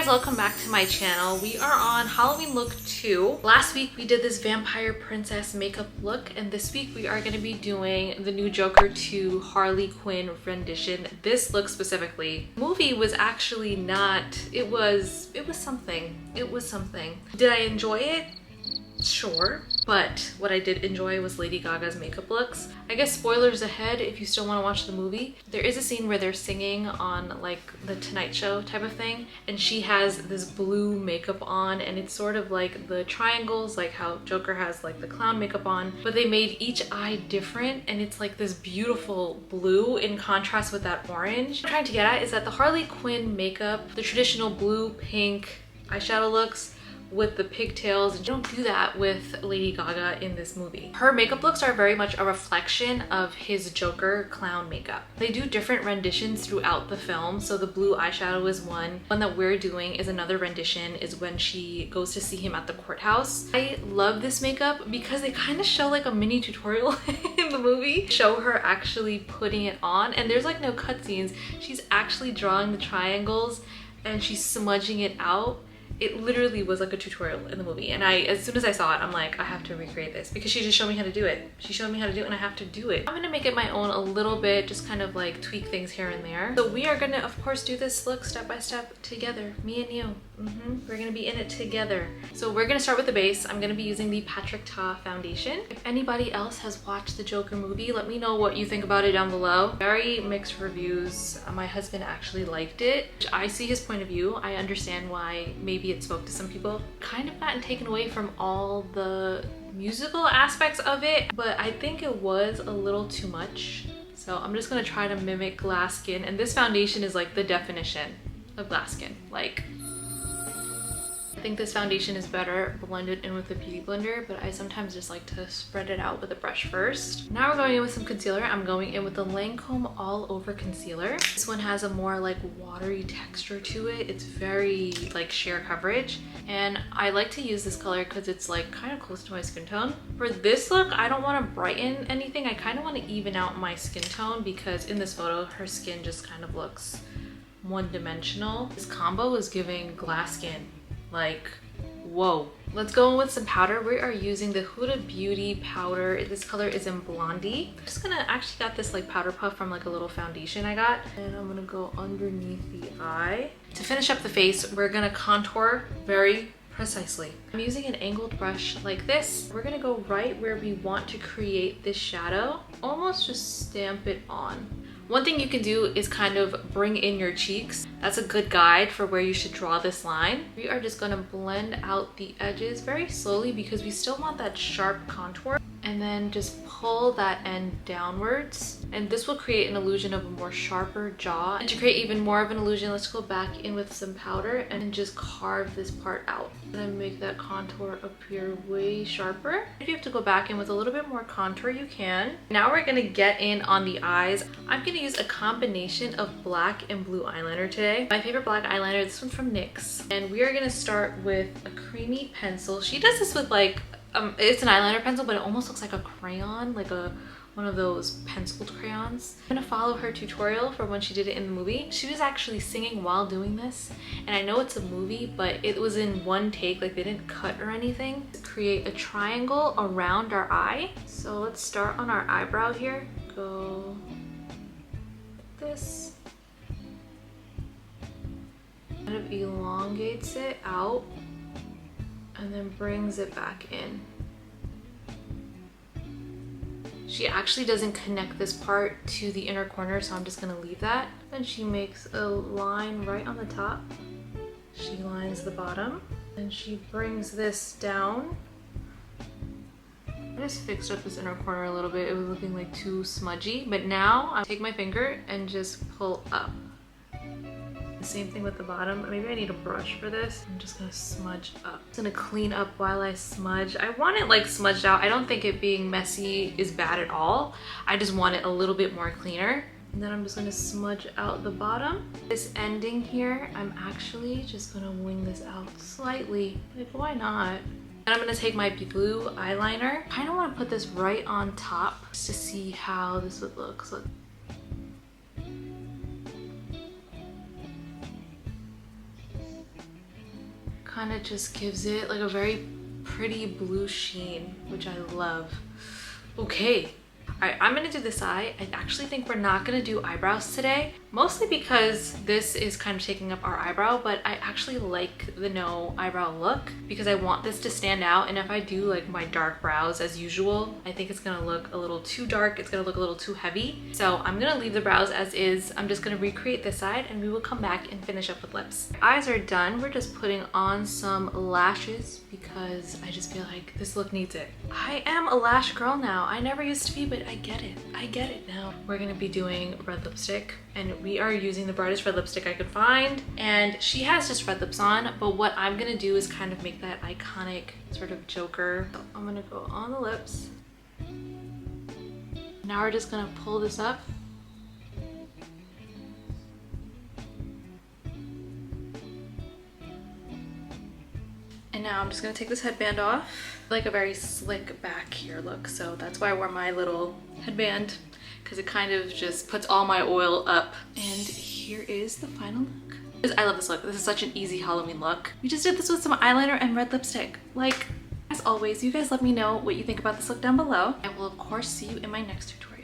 guys, welcome back to my channel. We are on Halloween look 2. Last week we did this vampire princess makeup look, and this week we are going to be doing the new Joker 2 Harley Quinn rendition. This look specifically. The movie was actually not, it was something. It was something. Did I enjoy it? Sure, but what I did enjoy was Lady Gaga's makeup looks. I guess spoilers ahead if you still want to watch the movie. There is a scene where they're singing on like the Tonight Show type of thing, and she has this blue makeup on, and it's sort of like the triangles, like how Joker has like the clown makeup on, but they made each eye different, and it's like this beautiful blue in contrast with that orange. What I'm trying to get at is that the Harley Quinn makeup, the traditional blue, pink eyeshadow looks, with the pigtails, you don't do that with Lady Gaga in this movie. Her makeup looks are very much a reflection of his Joker clown makeup. They do different renditions throughout the film, so the blue eyeshadow is one. One that we're doing is another rendition, is when she goes to see him at the courthouse. I love this makeup because they kind of show like a mini tutorial in the movie. Show her actually putting it on, and there's like no cutscenes. She's actually drawing the triangles and she's smudging it out. It literally was like a tutorial in the movie, and as soon as I saw it, I'm like, I have to recreate this because she just showed me how to do it. She showed me how to do it and I have to do it. I'm gonna make it my own a little bit, just kind of like tweak things here and there. So we are gonna, of course, do this look step by step together, me and you. We're gonna be in it together. So we're gonna start with the base. I'm gonna be using the Patrick Ta foundation. If anybody else has watched the Joker movie, let me know what you think about it down below. Very mixed reviews. My husband actually liked it. I see his point of view. I understand why maybe it spoke to some people. Kind of gotten taken away from all the musical aspects of it, but I think it was a little too much. So I'm just gonna try to mimic glass skin, and this foundation is like the definition of glass skin. Like, I think this foundation is better blended in with the beauty blender, but I sometimes just like to spread it out with a brush first. Now we're going in with some concealer. I'm going in with the Lancome All Over Concealer. This one has a more like watery texture to it. It's very like sheer coverage, and I like to use this color because it's like kind of close to my skin tone. For this look, I don't want to brighten anything. I kind of want to even out my skin tone because in this photo, her skin just kind of looks one-dimensional. This combo is giving glass skin. Like, whoa. Let's go in with some powder. We are using the Hudabeauty powder. This color is in Blondie. I'm just gonna actually got this like powder puff from like a little foundation I got, and I'm gonna go underneath the eye. To finish up the face, we're gonna contour very precisely. I'm using an angled brush like this. We're gonna go right where we want to create this shadow. Almost just stamp it on. One thing you can do is kind of bring in your cheeks. That's a good guide for where you should draw this line. We are just gonna blend out the edges very slowly because we still want that sharp contour, and then just pull that end downwards. And this will create an illusion of a more sharper jaw. And to create even more of an illusion, let's go back in with some powder and just carve this part out. And then make that contour appear way sharper. If you have to go back in with a little bit more contour, you can. Now we're gonna get in on the eyes. I'm gonna use a combination of black and blue eyeliner today. My favorite black eyeliner, this one from NYX. And we are gonna start with a creamy pencil. She does this with like, it's an eyeliner pencil, but it almost looks like a crayon, like one of those penciled crayons. I'm gonna follow her tutorial for when she did it in the movie. She was actually singing while doing this, and I know it's a movie, but it was in one take, like they didn't cut or anything. Create a triangle around our eye. So let's start on our eyebrow here. Go like this. Kind of elongates it out and then brings it back in. She actually doesn't connect this part to the inner corner, so I'm just gonna leave that. Then she makes a line right on the top. She lines the bottom, and she brings this down. I just fixed up this inner corner a little bit. It was looking like too smudgy, but now I take my finger and just pull up. Same thing with the bottom. Maybe I need a brush for this. I'm just gonna smudge up. I'm gonna clean up while I smudge. I want it like smudged out. I don't think it being messy is bad at all. I just want it a little bit more cleaner. And then I'm just gonna smudge out the bottom. This ending here, I'm actually just gonna wing this out slightly. Like, why not? And I'm gonna take my blue eyeliner. I kind of want to put this right on top just to see how this would look. So kind of just gives it like a very pretty blue sheen, which I love. Okay. All right, I'm gonna do this eye. I actually think we're not gonna do eyebrows today, mostly because this is kind of taking up our eyebrow, but I actually like the no eyebrow look because I want this to stand out. And if I do like my dark brows as usual, I think it's gonna look a little too dark. It's gonna look a little too heavy. So I'm gonna leave the brows as is. I'm just gonna recreate this side and we will come back and finish up with lips. Eyes are done. We're just putting on some lashes because I just feel like this look needs it. I am a lash girl now. I never used to be, but I get it. I get it now. We're gonna be doing red lipstick and we are using the brightest red lipstick I could find. And she has just red lips on, but what I'm gonna do is kind of make that iconic sort of Joker. So I'm gonna go on the lips. Now we're just gonna pull this up. And now I'm just gonna take this headband off. Like a very slick back here look, so that's why I wore my little headband, because it kind of just puts all my oil up. And here is the final look. I love this look. This is such an easy Halloween look. We just did this with some eyeliner and red lipstick. Like, as always, you guys let me know what you think about this look down below. I will of course see you in my next tutorial.